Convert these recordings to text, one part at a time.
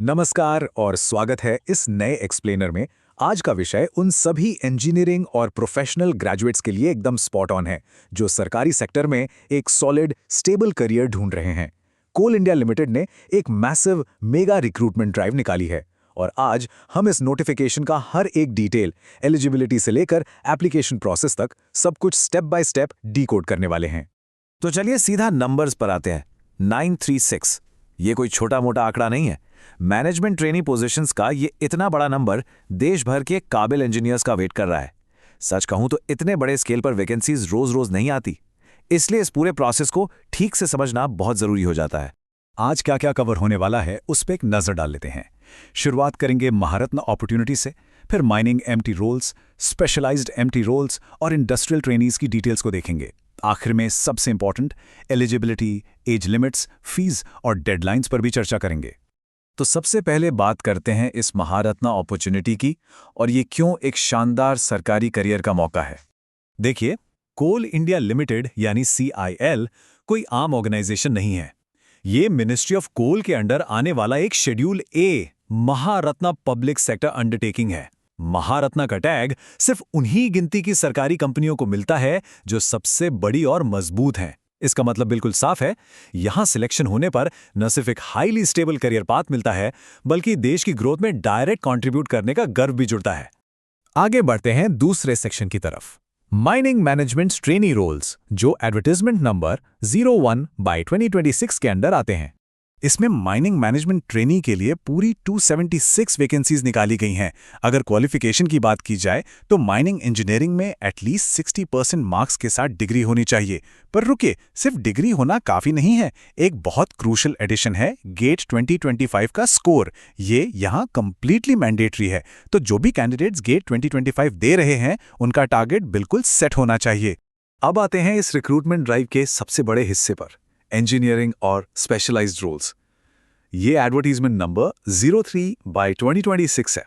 नमस्कार और स्वागत है इस नए एक्सप्लेनर में। आज का विषय उन सभी इंजीनियरिंग और प्रोफेशनल ग्रेजुएट्स के लिए एकदम स्पॉट ऑन है जो सरकारी सेक्टर में एक सॉलिड स्टेबल करियर ढूंढ रहे हैं। कोल इंडिया लिमिटेड ने एक मैसिव मेगा रिक्रूटमेंट ड्राइव निकाली है और आज हम इस नोटिफिकेशन का हर एक डिटेल, एलिजिबिलिटी से लेकर एप्लीकेशन प्रोसेस तक सब कुछ स्टेप बाय स्टेप डीकोड करने वाले हैं। तो चलिए सीधा नंबर्स पर आते हैं। 936 ये कोई छोटा मोटा आंकड़ा नहीं है। मैनेजमेंट ट्रेनी पोजीशंस का ये इतना बड़ा नंबर देश भर के काबिल इंजीनियर्स का वेट कर रहा है। सच कहूं तो इतने बड़े स्केल पर वैकेंसीज रोज रोज नहीं आती, इसलिए इस पूरे प्रोसेस को ठीक से समझना बहुत जरूरी हो जाता है। आज क्या क्या कवर होने वाला है उस पर एक नजर डाल लेते हैं। शुरुआत करेंगे महारत्न अपॉर्चुनिटी से, फिर mining MT roles, specialized MT roles और इंडस्ट्रियल ट्रेनीज की डिटेल्स को देखेंगे। आखिर में सबसे important eligibility, age limits, fees और डेडलाइंस पर भी चर्चा करेंगे। तो सबसे पहले बात करते हैं इस महारत्न अपॉर्चुनिटी की और ये क्यों एक शानदार सरकारी करियर का मौका है। देखिए, कोल इंडिया लिमिटेड यानी CIL कोई आम ऑर्गेनाइजेशन नहीं है। ये मिनिस्ट्री ऑफ कोल के अंडर आने वाला एक शेड्यूल ए महारत्न पब्लिक सेक्टर अंडरटेकिंग है। महारत्न का टैग सिर्फ उन्हीं गिनती की सरकारी कंपनियों को मिलता है जो सबसे बड़ी और मजबूत हैं। इसका मतलब बिल्कुल साफ है, यहां सिलेक्शन होने पर न सिर्फ एक हाईली स्टेबल करियर पाथ मिलता है, बल्कि देश की ग्रोथ में डायरेक्ट कंट्रीब्यूट करने का गर्व भी जुड़ता है। आगे बढ़ते हैं दूसरे सेक्शन की तरफ, माइनिंग मैनेजमेंट ट्रेनी रोल्स, जो एडवर्टाइजमेंट नंबर 01/2026 के अंडर आते हैं। इसमें माइनिंग मैनेजमेंट ट्रेनी के लिए पूरी 276 वैकेंसीज निकाली गई हैं। अगर क्वालिफिकेशन की बात की जाए तो माइनिंग इंजीनियरिंग में एटलीस्ट 60% मार्क्स के साथ डिग्री होनी चाहिए। पर रुकिए, सिर्फ डिग्री होना काफी नहीं है, एक बहुत क्रूशल एडिशन है गेट 2025 का स्कोर। ये यहाँ कंप्लीटली मैंडेटरी है, तो जो भी कैंडिडेट्स गेट 2025 दे रहे हैं उनका टारगेट बिल्कुल सेट होना चाहिए। अब आते हैं इस रिक्रूटमेंट ड्राइव के सबसे बड़े हिस्से पर, इंजीनियरिंग और स्पेशलाइज्ड रोल्स। ये एडवर्टाइजमेंट नंबर 03/2026 है।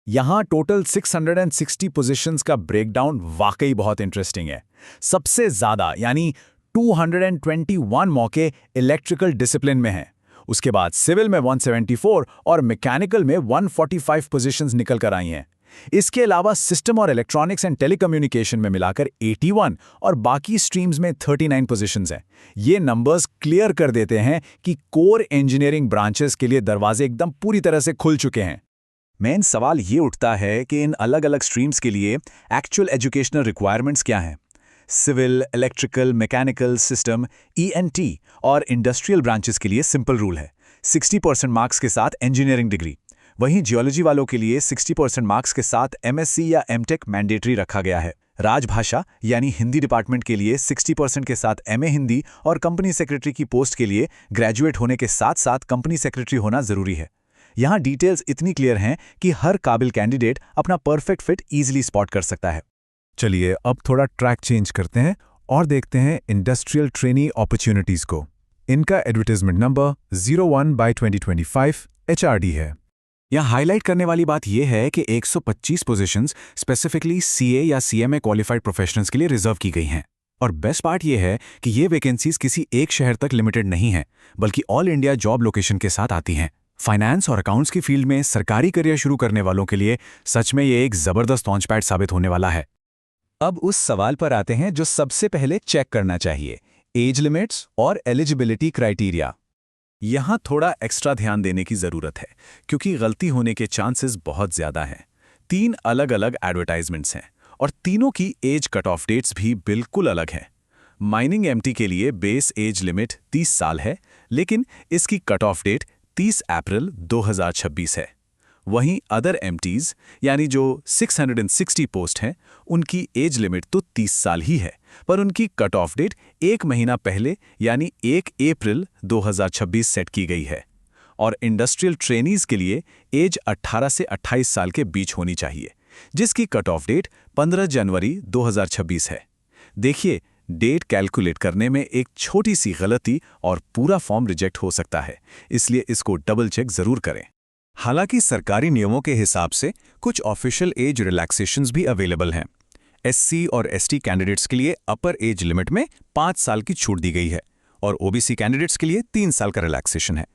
यहां टोटल 660 पोजीशंस का ब्रेकडाउन वाकई बहुत इंटरेस्टिंग है। सबसे ज्यादा यानी 221 मौके इलेक्ट्रिकल डिसिप्लिन में हैं। उसके बाद सिविल में 174 और मैकेनिकल में 145 पोजीशंस निकल कर आई हैं। इसके अलावा सिस्टम और इलेक्ट्रॉनिक्स एंड टेलीकम्युनिकेशन में मिलाकर 81 और बाकी स्ट्रीम्स में 39 पोजीशंस हैं। ये नंबर्स क्लियर कर देते हैं कि कोर इंजीनियरिंग ब्रांचेस के लिए दरवाजे एकदम पूरी तरह से खुल चुके हैं। मेन सवाल ये उठता है कि इन अलग अलग स्ट्रीम्स के लिए एक्चुअल एजुकेशनल रिक्वायरमेंट्स क्या हैं। Civil, electrical, mechanical, system, ENT और इंडस्ट्रियल ब्रांचेस के लिए सिंपल रूल है, 60% मार्क्स के साथ इंजीनियरिंग डिग्री। वहीं जियोलॉजी वालों के लिए 60% मार्क्स के साथ MSc या MTech मैंडेटरी रखा गया है। राजभाषा यानी हिंदी डिपार्टमेंट के लिए 60% के साथ MA हिंदी और कंपनी सेक्रेटरी की पोस्ट के लिए ग्रेजुएट होने के साथ साथ कंपनी सेक्रेटरी होना जरूरी है। यहाँ डिटेल्स इतनी क्लियर हैं कि हर काबिल कैंडिडेट अपना परफेक्ट फिट ईजिली स्पॉट कर सकता है। चलिए अब थोड़ा ट्रैक चेंज करते हैं और देखते हैं इंडस्ट्रियल ट्रेनी अपॉर्चुनिटीज को। इनका एडवर्टाइजमेंट नंबर 01/2025 HRD है। यहाँ हाईलाइट करने वाली बात यह है कि 125 पोजीशंस स्पेसिफिकली CA या CMA क्वालिफाइड प्रोफेशनल्स के लिए रिजर्व की गई हैं। और बेस्ट पार्ट यह है कि ये वैकेंसीज किसी एक शहर तक लिमिटेड नहीं है, बल्कि ऑल इंडिया जॉब लोकेशन के साथ आती हैं। फाइनेंस और अकाउंट्स की फील्ड में सरकारी करियर शुरू करने वालों के लिए सच में ये एक जबरदस्त लॉन्च पैड साबित होने वाला है। अब उस सवाल पर आते हैं जो सबसे पहले चेक करना चाहिए, एज लिमिट्स और एलिजिबिलिटी क्राइटेरिया। यहां थोड़ा एक्स्ट्रा ध्यान देने की जरूरत है क्योंकि गलती होने के चांसेस बहुत ज्यादा हैं। 3 अलग अलग एडवर्टाइजमेंट्स हैं और तीनों की एज कट ऑफ डेट्स भी बिल्कुल अलग हैं। माइनिंग MT के लिए बेस एज लिमिट 30 साल है, लेकिन इसकी कट ऑफ डेट 30 अप्रैल 2026 है। वहीं अदर MTs यानी जो 660 पोस्ट हैं, उनकी एज लिमिट तो 30 साल ही है, पर उनकी कट ऑफ डेट 1 महीना पहले यानी 1 अप्रैल 2026 सेट की गई है। और इंडस्ट्रियल ट्रेनीज के लिए एज 18 से 28 साल के बीच होनी चाहिए, जिसकी कट ऑफ डेट 15 जनवरी 2026 है। देखिए, डेट कैलकुलेट करने में एक छोटी सी गलती और पूरा फॉर्म रिजेक्ट हो सकता है, इसलिए इसको डबल चेक जरूर करें। हालांकि सरकारी नियमों के हिसाब से कुछ ऑफिशियल एज रिलैक्सेशंस भी अवेलेबल हैं। SC और ST कैंडिडेट्स के लिए अपर एज लिमिट में 5 साल की छूट दी गई है और OBC कैंडिडेट्स के लिए 3 साल का रिलैक्सेशन है।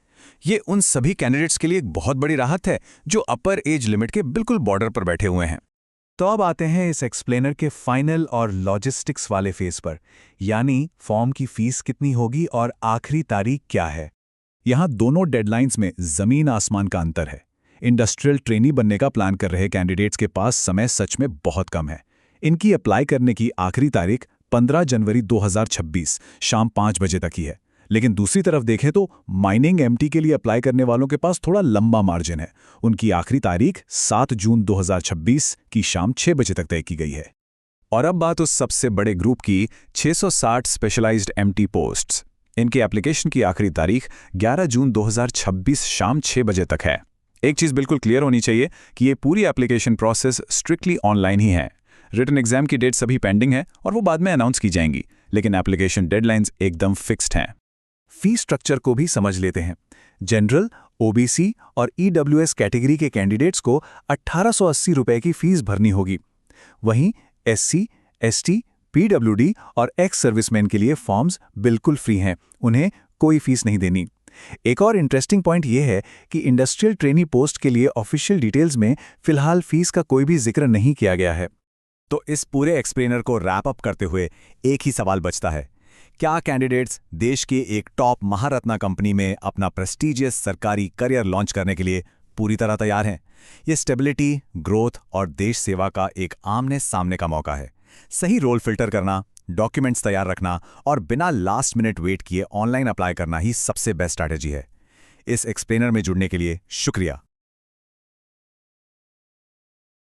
ये उन सभी कैंडिडेट्स के लिए एक बहुत बड़ी राहत है जो अपर एज लिमिट के बिल्कुल बॉर्डर पर बैठे हुए हैं। तो अब आते हैं इस एक्सप्लेनर के फाइनल और लॉजिस्टिक्स वाले फेज पर, यानी फॉर्म की फीस कितनी होगी और आखिरी तारीख क्या है। यहाँ दोनों डेडलाइंस में जमीन आसमान का अंतर है। इंडस्ट्रियल ट्रेनी बनने का प्लान कर रहे कैंडिडेट्स के पास समय सच में बहुत कम है। इनकी अप्लाई करने की आखिरी तारीख 15 जनवरी 2026 शाम 5 बजे तक ही है। लेकिन दूसरी तरफ देखें तो माइनिंग एमटी के लिए अप्लाई करने वालों के पास थोड़ा लंबा मार्जिन है। उनकी आखिरी तारीख 7 जून 2026 की शाम 6 बजे तक तय की गई है। और अब बात उस सबसे बड़े ग्रुप की 660 स्पेशलाइज्ड एमटी पोस्ट्स। इनके एप्लीकेशन की आखिरी तारीख 11 जून 2026 शाम 6 बजे तक है। एक चीज़ बिल्कुल क्लियर होनी चाहिए कि ये पूरी एप्लीकेशन प्रोसेस स्ट्रिक्टली ऑनलाइन ही है। रिटन एग्जाम की डेट सभी पेंडिंग है और वो बाद में अनाउंस की जाएंगी, लेकिन एप्लीकेशन डेडलाइंस एकदम फिक्स्ड हैं। फी स्ट्रक्चर को भी समझ लेते हैं। जनरल, ओबीसी और ईडब्ल्यूएस कैटेगरी के कैंडिडेट्स को 1880 रुपए की फीस भरनी होगी। वहीं एससी, एसटी, पीडब्ल्यूडी और एक्स सर्विसमैन के लिए फॉर्म्स बिल्कुल फ्री हैं, उन्हें कोई फीस नहीं देनी। एक और इंटरेस्टिंग पॉइंट यह है कि इंडस्ट्रियल ट्रेनी पोस्ट के लिए ऑफिशियल डिटेल्स में फिलहाल फीस का कोई भी जिक्र नहीं किया गया है। तो इस पूरे एक्सप्लेनर को रैप अप करते हुए एक ही सवाल बचता है, क्या कैंडिडेट्स देश के एक टॉप महारत्ना कंपनी में अपना प्रेस्टीजियस सरकारी करियर लॉन्च करने के लिए पूरी तरह तैयार हैं? ये स्टेबिलिटी, ग्रोथ और देश सेवा का एक आमने सामने का मौका है। सही रोल फिल्टर करना, डॉक्यूमेंट्स तैयार रखना और बिना लास्ट मिनट वेट किए ऑनलाइन अप्लाई करना ही सबसे बेस्ट स्ट्रैटेजी है। इस एक्सप्लेनर में जुड़ने के लिए शुक्रिया।